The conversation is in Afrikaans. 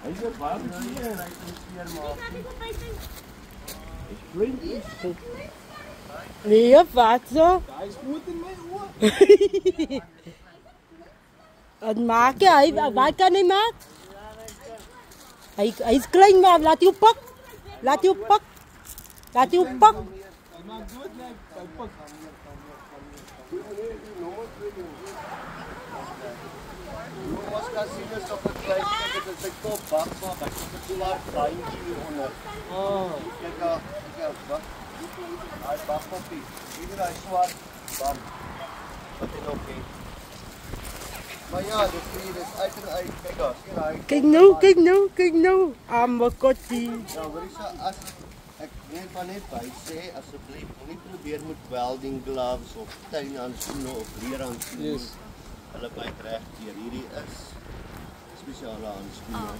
Hy is baie beter en hy kan skeer maak. Ek vriend is goed. Nee, wat zo? Hy is goed in my oë. Wat maak jy? Wat kan hy maak? Hy is klein maar laat jou pak. Laat jou pak. Laat jou pak. Hy maak dood net, hy pak. Was casinos op 'n klein stukkie met sy kop bak maar by 'n paar baantjie hieronder. Kyk daar, wat? Hy bak kopie. Hier is swart band. Wat is nog nie? Maar ja, dit is uit en uit. Kyk daar, sien hy. Kyk nou. Amakoti. Ja, hoor jy as ek net van net by sê asseblief moenie probeer met welding gloves of tuinhandskoene of leerhandskoene. Hulle byt reg hier. Hierdie is spesiale handskoene.